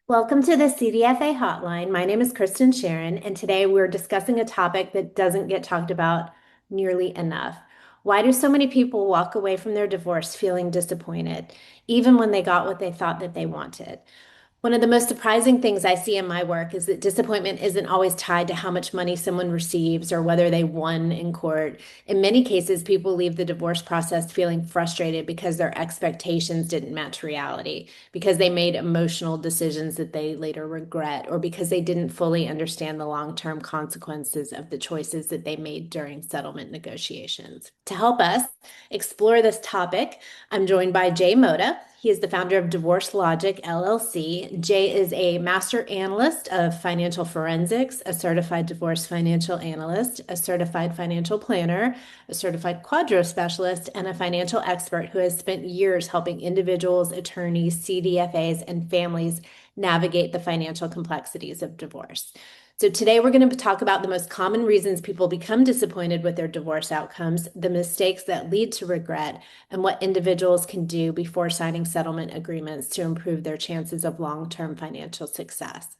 Welcome to the CDFA Hotline. My name is Kristen Sharon, and today we're discussing a topic that doesn't get talked about nearly enough. Why do so many people walk away from their divorce feeling disappointed, even when they got what they thought that they wanted? One of the most surprising things I see in my work is that disappointment isn't always tied to how much money someone receives or whether they won in court. In many cases, people leave the divorce process feeling frustrated because their expectations didn't match reality, because they made emotional decisions that they later regret, or because they didn't fully understand the long-term consequences of the choices that they made during settlement negotiations. To help us explore this topic, I'm joined by Jay Mota. He is the founder of Divorce Logic LLC. Jay is a master analyst of financial forensics, a certified divorce financial analyst, a certified financial planner, a certified quadro specialist, and a financial expert who has spent years helping individuals, attorneys, CDFAs, and families navigate the financial complexities of divorce. So today we're going to talk about the most common reasons people become disappointed with their divorce outcomes, the mistakes that lead to regret, and what individuals can do before signing settlement agreements to improve their chances of long-term financial success.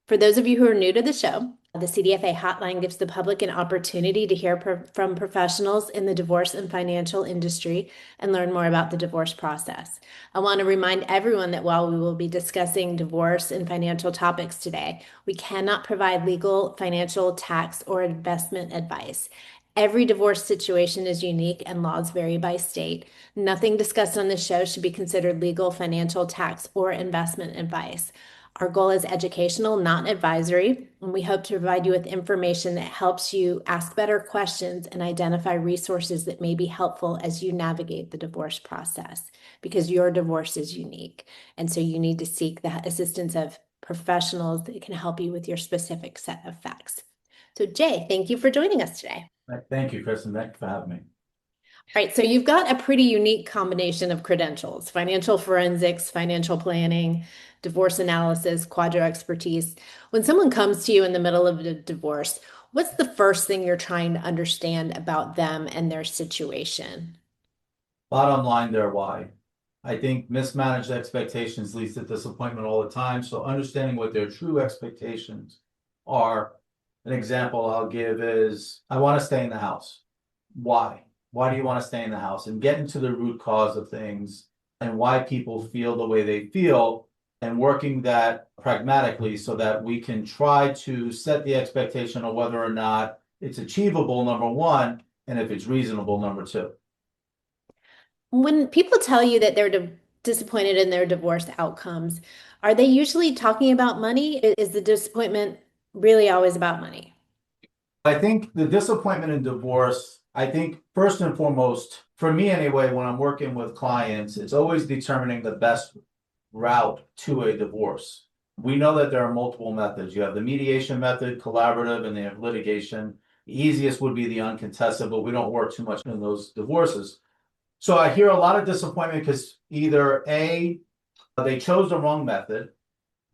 For those of you who are new to the show, the CDFA Hotline gives the public an opportunity to hear from professionals in the divorce and financial industry and learn more about the divorce process. I want to remind everyone that while we will be discussing divorce and financial topics today, we cannot provide legal, financial, tax, or investment advice. Every divorce situation is unique and laws vary by state. Nothing discussed on this show should be considered legal, financial, tax, or investment advice. Our goal is educational, not advisory, and we hope to provide you with information that helps you ask better questions and identify resources that may be helpful as you navigate the divorce process, because your divorce is unique. And so you need to seek the assistance of professionals that can help you with your specific set of facts. So Jay, thank you for joining us today. Thank you, Kristen. Thank you for having me. All right, so you've got a pretty unique combination of credentials: financial forensics, financial planning, divorce analysis, quadro expertise. When someone comes to you in the middle of a divorce, what's the first thing you're trying to understand about them and their situation? Bottom line, their why. I think mismanaged expectations leads to disappointment all the time. So understanding what their true expectations are. An example I'll give is, I want to stay in the house. Why? Why do you want to stay in the house? And get into the root cause of things and why people feel the way they feel, and working that pragmatically so that we can try to set the expectation of whether or not it's achievable, number one, and if it's reasonable, number two. When people tell you that they're disappointed in their divorce outcomes, are they usually talking about money? Is the disappointment really always about money? I think the disappointment in divorce, I think first and foremost, for me anyway, when I'm working with clients, it's always determining the best route to a divorce. We know that there are multiple methods. You have the mediation method, collaborative, and they have litigation. The easiest would be the uncontested, but we don't work too much in those divorces. So I hear a lot of disappointment because either A, they chose the wrong method,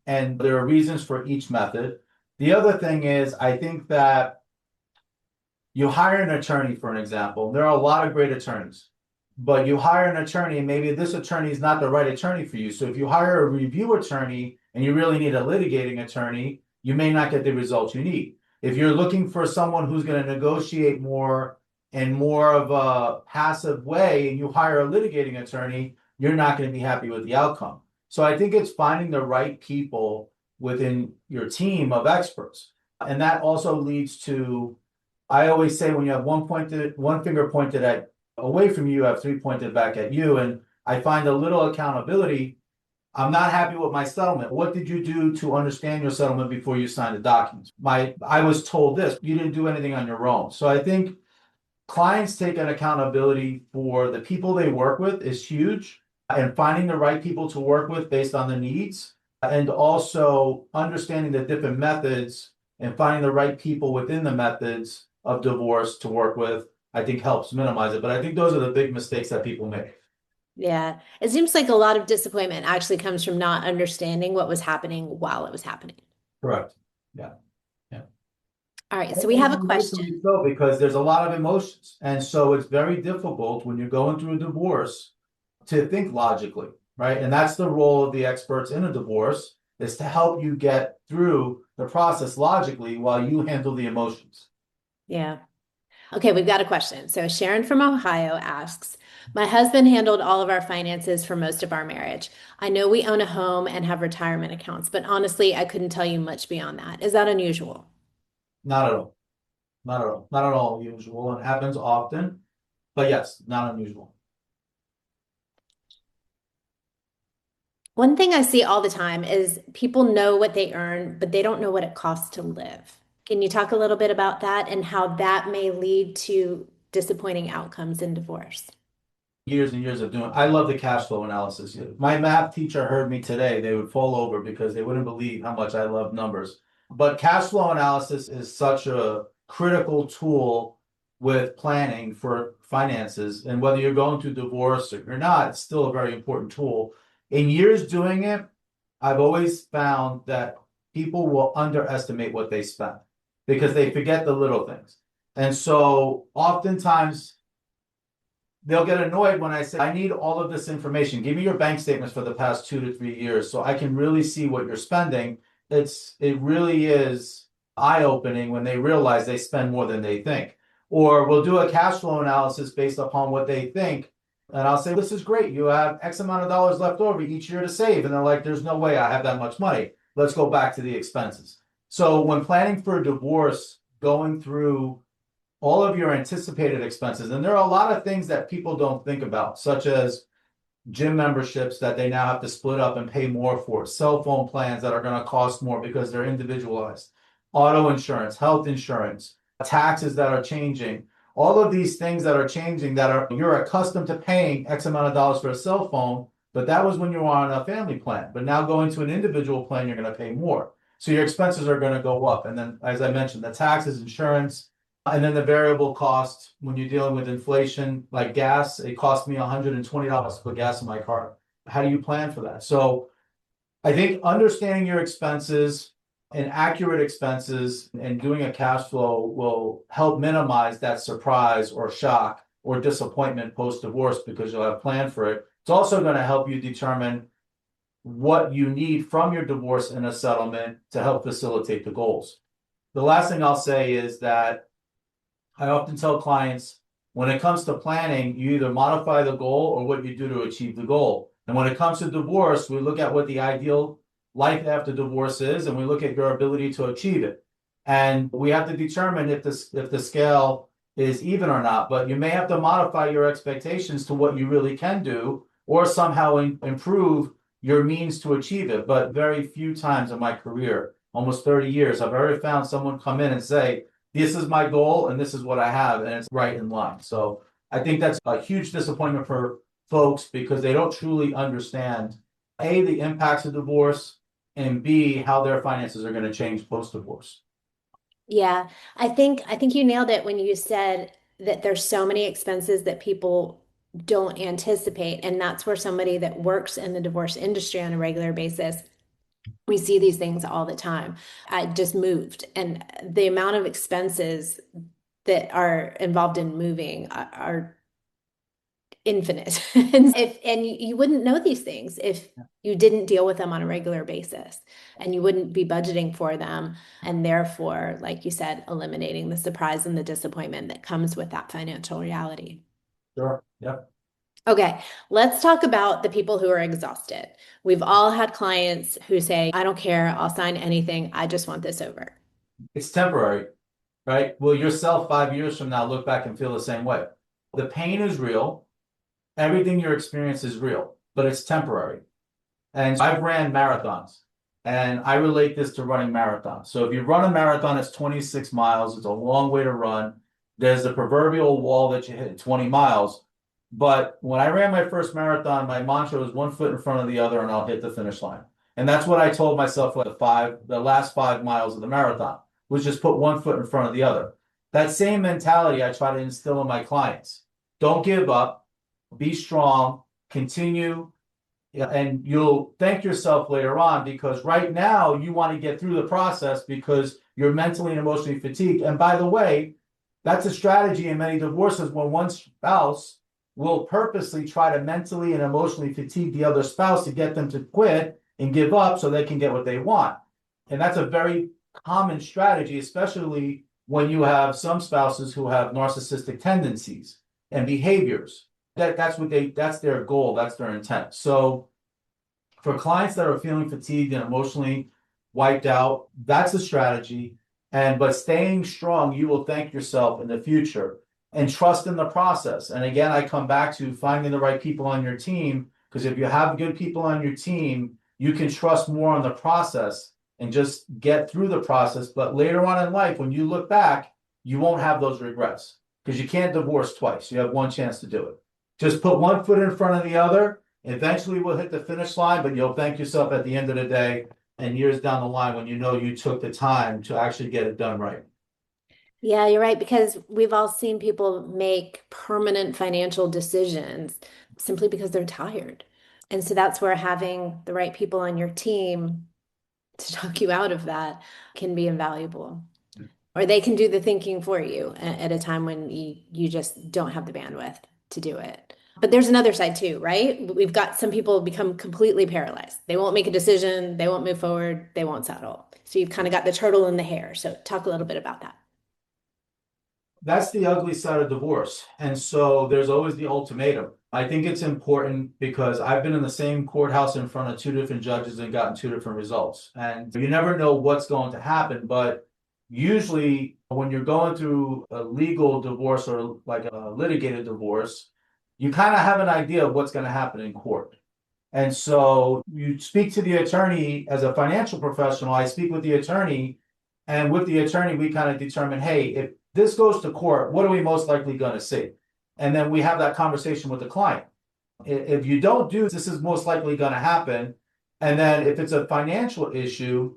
and there are reasons for each method. The other thing is, I think that you hire an attorney, for an example. There are a lot of great attorneys, but you hire an attorney, and maybe this attorney is not the right attorney for you. So if you hire a review attorney and you really need a litigating attorney, you may not get the results you need. If you're looking for someone who's going to negotiate more in more of a passive way, and you hire a litigating attorney, you're not going to be happy with the outcome. So I think it's finding the right people within your team of experts. And that also leads to, I always say, when you have one finger pointed at away from you, you have three pointed back at you. And I find a little accountability. I'm not happy with my settlement. What did you do to understand your settlement before you signed the documents? I was told this. You didn't do anything on your own. So I think clients take an accountability for the people they work with is huge, and finding the right people to work with based on the needs, and also understanding the different methods and finding the right people within the methods of divorce to work with, I think helps minimize it. But I think those are the big mistakes that people make. Yeah, it seems like a lot of disappointment actually comes from not understanding what was happening while it was happening. Correct. Yeah. Yeah. All right, so we have a Rightfully question. so, because there's a lot of emotions. And so it's very difficult when you're going through a divorce to think logically, right? And that's the role of the experts in a divorce, is to help you get through the process logically while you handle the emotions. Yeah. Okay, we've got a question. So Sharon from Ohio asks, my husband handled all of our finances for most of our marriage. I know we own a home and have retirement accounts, but honestly, I couldn't tell you much beyond that. Is that unusual? Not at all. Not at all. Not at all usual. It happens often, but yes, not unusual. One thing I see all the time is people know what they earn, but they don't know what it costs to live. Can you talk a little bit about that and how that may lead to disappointing outcomes in divorce? Years and years of doing. I love the cash flow analysis. My math teacher heard me today, they would fall over because they wouldn't believe how much I love numbers. But cash flow analysis is such a critical tool with planning for finances. And whether you're going through divorce or not, it's still a very important tool. In years doing it, I've always found that people will underestimate what they spend because they forget the little things. And so oftentimes they'll get annoyed when I say, I need all of this information. Give me your bank statements for the past 2 to 3 years so I can really see what you're spending. It really is eye-opening when they realize they spend more than they think. Or we'll do a cash flow analysis based upon what they think. And I'll say, this is great. You have X amount of dollars left over each year to save. And they're like, there's no way I have that much money. Let's go back to the expenses. So when planning for a divorce, going through all of your anticipated expenses, and there are a lot of things that people don't think about, such as gym memberships that they now have to split up and pay more for, cell phone plans that are going to cost more because they're individualized, auto insurance, health insurance, taxes that are changing, all of these things that are changing that are you're accustomed to paying X amount of dollars for a cell phone, but that was when you were on a family plan. But now going to an individual plan, you're going to pay more. So your expenses are going to go up. And then, as I mentioned, the taxes, insurance, and then the variable cost when you're dealing with inflation, like gas, it cost me $120 to put gas in my car. How do you plan for that? So I think understanding your expenses and accurate expenses and doing a cash flow will help minimize that surprise or shock or disappointment post-divorce because you'll have planned for it. It's also going to help you determine what you need from your divorce in a settlement to help facilitate the goals. The last thing I'll say is that I often tell clients, when it comes to planning, you either modify the goal or what you do to achieve the goal. And when it comes to divorce, we look at what the ideal life after divorce is, and we look at your ability to achieve it. And we have to determine if the scale is even or not, but you may have to modify your expectations to what you really can do, or somehow improve your means to achieve it. But very few times in my career, almost 30 years, I've ever found someone come in and say, this is my goal and this is what I have, and it's right in line. So I think that's a huge disappointment for folks because they don't truly understand A, the impacts of divorce, and B, how their finances are going to change post-divorce. Yeah, I think you nailed it when you said that there's so many expenses that people don't anticipate, and that's where somebody that works in the divorce industry on a regular basis, we see these things all the time. I just moved, and the amount of expenses that are involved in moving are infinite. And you wouldn't know these things if you didn't deal with them on a regular basis, and you wouldn't be budgeting for them, and therefore, like you said, eliminating the surprise and the disappointment that comes with that financial reality. Sure. Yep. Okay, let's talk about the people who are exhausted. We've all had clients who say, I don't care, I'll sign anything, I just want this over. It's temporary, right? Will yourself 5 years from now look back and feel the same way? The pain is real. Everything you experience is real, but it's temporary. And I've ran marathons, and I relate this to running marathons. So if you run a marathon, it's 26 miles. It's a long way to run. There's the proverbial wall that you hit at 20 miles. But when I ran my first marathon, my mantra was 1 foot in front of the other, and I'll hit the finish line. And that's what I told myself for the last 5 miles of the marathon, was just put 1 foot in front of the other. That same mentality I try to instill in my clients. Don't give up. Be strong, continue, and you'll thank yourself later on, because right now you want to get through the process because you're mentally and emotionally fatigued. And by the way, that's a strategy in many divorces when one spouse will purposely try to mentally and emotionally fatigue the other spouse to get them to quit and give up so they can get what they want. And that's a very common strategy, especially when you have some spouses who have narcissistic tendencies and behaviors. That's their goal, that's their intent. So for clients that are feeling fatigued and emotionally wiped out, that's a strategy. But staying strong, you will thank yourself in the future, and trust in the process. And again, I come back to finding the right people on your team, because if you have good people on your team, you can trust more on the process and just get through the process. But later on in life, when you look back, you won't have those regrets, because you can't divorce twice. You have one chance to do it. Just put one foot in front of the other. Eventually we'll hit the finish line, but you'll thank yourself at the end of the day and years down the line when you know you took the time to actually get it done right. Yeah, you're right, because we've all seen people make permanent financial decisions simply because they're tired. And so that's where having the right people on your team to talk you out of that can be invaluable. Or they can do the thinking for you at a time when you just don't have the bandwidth to do it. But there's another side too, right? We've got some people become completely paralyzed. They won't make a decision, they won't move forward, they won't settle. So you've kind of got the turtle in the hare. So talk a little bit about that. That's the ugly side of divorce. And so there's always the ultimatum. I think it's important because I've been in the same courthouse in front of two different judges and gotten two different results. And you never know what's going to happen, but usually when you're going through a legal divorce or like a litigated divorce, you kind of have an idea of what's going to happen in court. And so you speak to the attorney as a financial professional. I speak with the attorney, and with the attorney, we kind of determine, hey, if this goes to court, what are we most likely going to see? And then we have that conversation with the client. If you don't do this, is most likely going to happen. And then if it's a financial issue,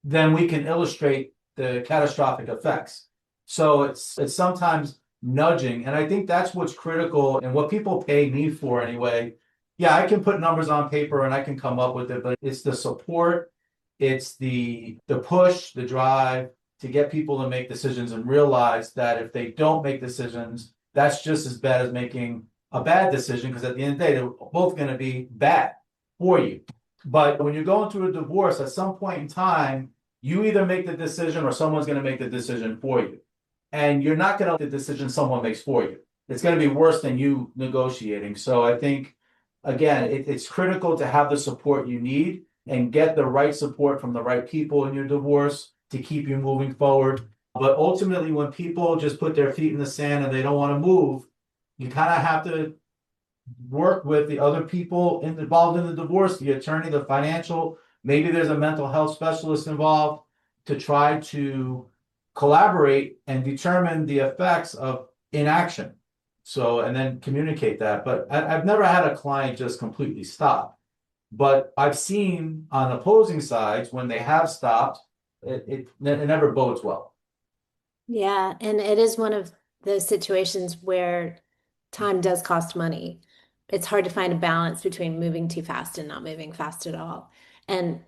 then we can illustrate the catastrophic effects. So it's sometimes nudging. And I think that's what's critical and what people pay me for anyway. Yeah, I can put numbers on paper and I can come up with it, but it's the support, it's the push, the drive to get people to make decisions and realize that if they don't make decisions, that's just as bad as making a bad decision, because at the end of the day, they're both going to be bad for you. But when you're going through a divorce, at some point in time, you either make the decision or someone's going to make the decision for you. And you're not going to make the decision someone makes for you. It's going to be worse than you negotiating. So I think, again, it's critical to have the support you need and get the right support from the right people in your divorce to keep you moving forward. But ultimately, when people just put their feet in the sand and they don't want to move, you kind of have to work with the other people involved in the divorce, the attorney, the financial, maybe there's a mental health specialist involved, to try to collaborate and determine the effects of inaction. So, and then communicate that. But I've never had a client just completely stop. But I've seen on opposing sides, when they have stopped, it never bodes well. Yeah, and it is one of those situations where time does cost money. It's hard to find a balance between moving too fast and not moving fast at all. And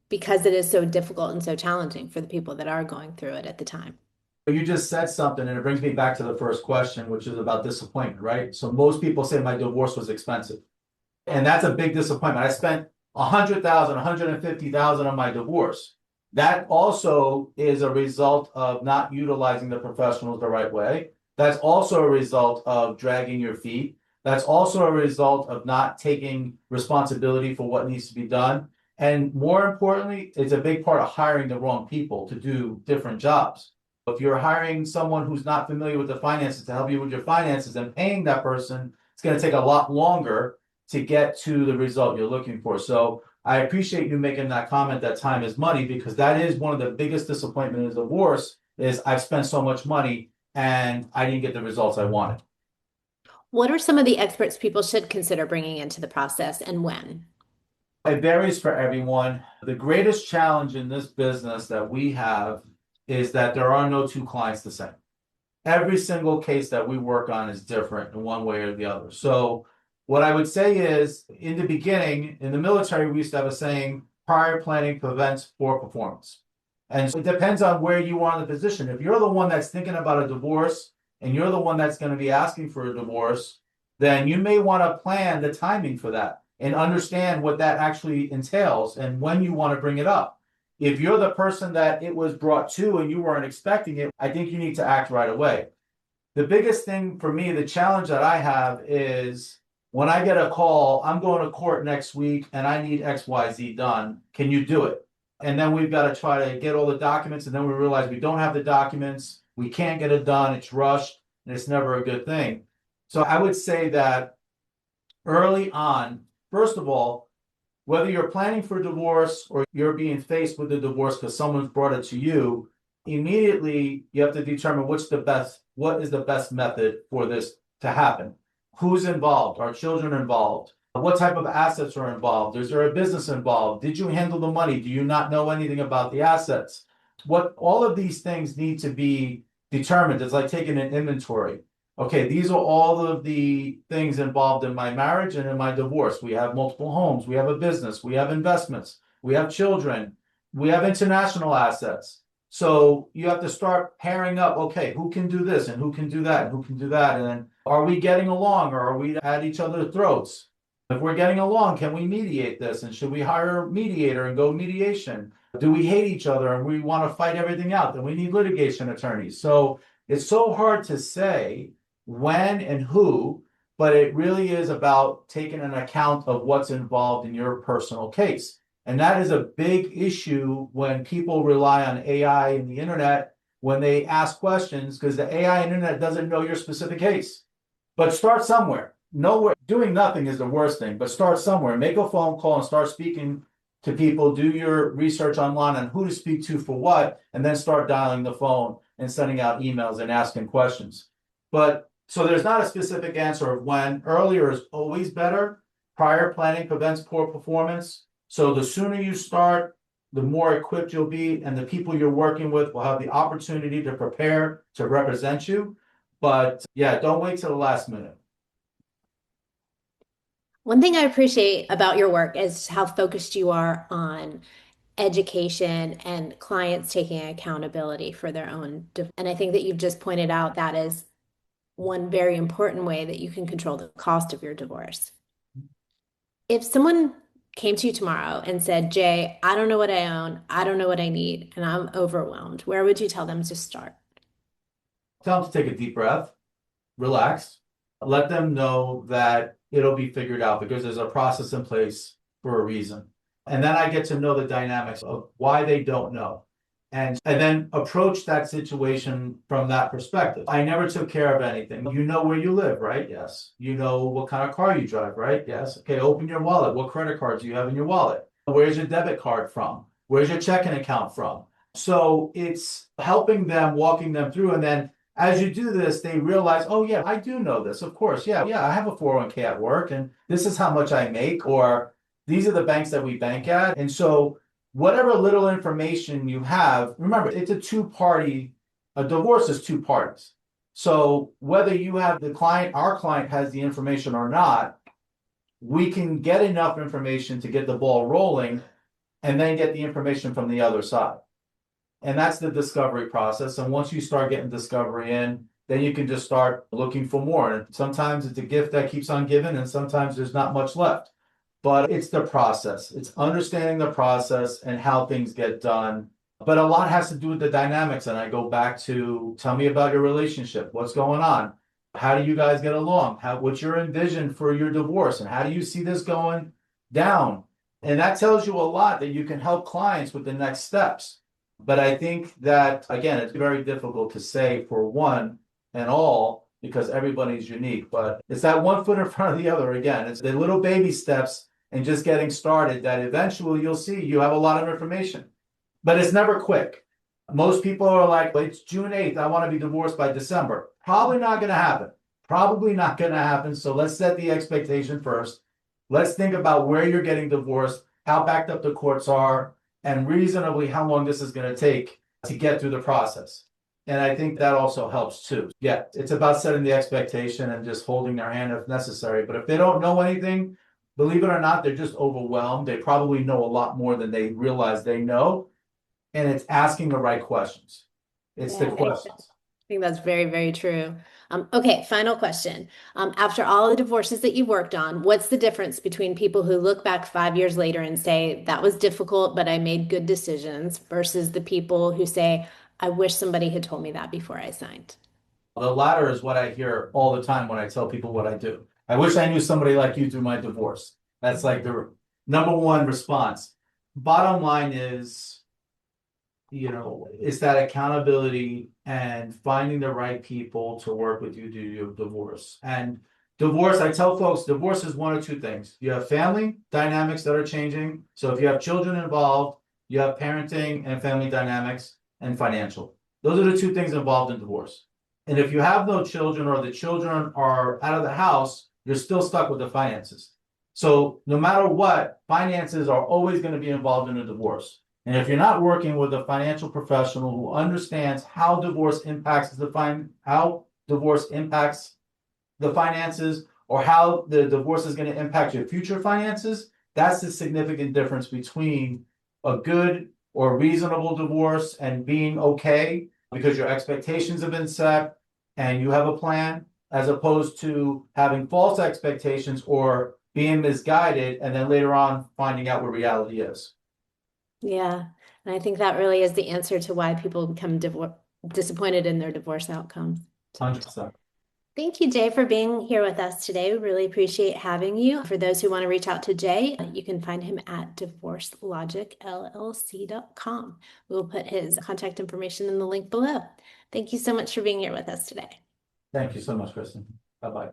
because it is so difficult and so challenging for the people that are going through it at the time. You just said something, and it brings me back to the first question, which is about disappointment, right? So most people say my divorce was expensive. And that's a big disappointment. I spent 100,000, 150,000 on my divorce. That also is a result of not utilizing the professionals the right way. That's also a result of dragging your feet. That's also a result of not taking responsibility for what needs to be done. And more importantly, it's a big part of hiring the wrong people to do different jobs. If you're hiring someone who's not familiar with the finances to help you with your finances and paying that person, it's going to take a lot longer to get to the result you're looking for. So I appreciate you making that comment that time is money, because that is one of the biggest disappointments in divorce is I've spent so much money and I didn't get the results I wanted. What are some of the experts people should consider bringing into the process and when? It varies for everyone. The greatest challenge in this business that we have is that there are no two clients the same. Every single case that we work on is different in one way or the other. So what I would say is, in the beginning, in the military, we used to have a saying, prior planning prevents poor performance. And so it depends on where you are in the position. If you're the one that's thinking about a divorce and you're the one that's going to be asking for a divorce, then you may want to plan the timing for that. and understand what that actually entails and when you want to bring it up. If you're the person that it was brought to and you weren't expecting it, I think you need to act right away. The biggest thing for me, the challenge that I have is when I get a call, I'm going to court next week and I need XYZ done. Can you do it? And then we've got to try to get all the documents, and then we realize we don't have the documents, we can't get it done, it's rushed, and it's never a good thing. So I would say that early on, first of all, whether you're planning for divorce or you're being faced with a divorce because someone's brought it to you, immediately you have to determine what is the best method for this to happen. Who's involved? Are children involved? What type of assets are involved? Is there a business involved? Did you handle the money? Do you not know anything about the assets? All of these things need to be determined. It's like taking an inventory. Okay, these are all of the things involved in my marriage and in my divorce. We have multiple homes, we have a business, we have investments, we have children, we have international assets. So you have to start pairing up, okay, who can do this and who can do that and who can do that? And then are we getting along or are we at each other's throats? If we're getting along, can we mediate this? And should we hire a mediator and go mediation? Do we hate each other and we want to fight everything out? Then we need litigation attorneys. So it's so hard to say when and who, but it really is about taking an account of what's involved in your personal case. And that is a big issue when people rely on AI and the internet when they ask questions, because the AI and internet doesn't know your specific case. But start somewhere. Nowhere, doing nothing is the worst thing, but start somewhere. Make a phone call and start speaking to people. Do your research online on who to speak to for what, and then start dialing the phone and sending out emails and asking questions. But so there's not a specific answer of when. Earlier is always better. Prior planning prevents poor performance. So the sooner you start, the more equipped you'll be, and the people you're working with will have the opportunity to prepare to represent you. But yeah, don't wait till the last minute. One thing I appreciate about your work is how focused you are on education and clients taking accountability for their own. And I think that you've just pointed out that is one very important way that you can control the cost of your divorce. If someone came to you tomorrow and said, Jay, I don't know what I own, I don't know what I need, and I'm overwhelmed, where would you tell them to start? Tell them to take a deep breath, relax, let them know that it'll be figured out because there's a process in place for a reason. And then I get to know the dynamics of why they don't know. And then approach that situation from that perspective. I never took care of anything. You know where you live, right? Yes. You know what kind of car you drive, right? Yes. Okay, open your wallet. What credit cards do you have in your wallet? Where's your debit card from? Where's your checking account from? So it's helping them, walking them through. And then as you do this, they realize, oh yeah, I do know this. Of course. Yeah, I have a 401k at work and this is how much I make, or these are the banks that we bank at. And so whatever little information you have, remember, it's a divorce is two parties. So whether you have our client has the information or not, we can get enough information to get the ball rolling and then get the information from the other side. And that's the discovery process. And once you start getting discovery in, then you can just start looking for more. And sometimes it's a gift that keeps on giving, and sometimes there's not much left. But it's the process. It's understanding the process and how things get done. But a lot has to do with the dynamics. And I go back to, tell me about your relationship. What's going on? How do you guys get along? What's your envision for your divorce? And how do you see this going down? And that tells you a lot that you can help clients with the next steps. But I think that, again, it's very difficult to say for one and all because everybody's unique. But it's that one foot in front of the other again. It's the little baby steps and just getting started that eventually you'll see you have a lot of information. But it's never quick. Most people are like, well, it's June 8th. I want to be divorced by December. Probably not going to happen. Probably not going to happen. So let's set the expectation first. Let's think about where you're getting divorced, how backed up the courts are, and reasonably how long this is going to take to get through the process. And I think that also helps too. Yeah, it's about setting the expectation and just holding their hand if necessary. But if they don't know anything, believe it or not, they're just overwhelmed. They probably know a lot more than they realize they know. And it's asking the right questions. It's the questions. think that's very, very true. Okay, final question. After all the divorces that you worked on, what's the difference between people who look back 5 years later and say, that was difficult, but I made good decisions, versus the people who say, I wish somebody had told me that before I signed? The latter is what I hear all the time when I tell people what I do. I wish I knew somebody like you through my divorce. That's like the number one response. Bottom line is, it's that accountability and finding the right people to work with you to do your divorce. And divorce, I tell folks, divorce is one of two things. You have family dynamics that are changing. So if you have children involved, you have parenting and family dynamics and financial. Those are the two things involved in divorce. And if you have no children or the children are out of the house, you're still stuck with the finances. So no matter what, finances are always going to be involved in a divorce. And if you're not working with a financial professional who understands how divorce impacts the finances, or how the divorce is going to impact your future finances, that's the significant difference between a good or reasonable divorce and being okay because your expectations have been set and you have a plan, as opposed to having false expectations or being misguided and then later on finding out what reality is. Yeah. And I think that really is the answer to why people become disappointed in their divorce outcomes. 100%. Thank you, Jay, for being here with us today. We really appreciate having you. For those who want to reach out to Jay, you can find him at divorcelogicllc.com. We will put his contact information in the link below. Thank you so much for being here with us today. Thank you so much, Kristen. Bye-bye.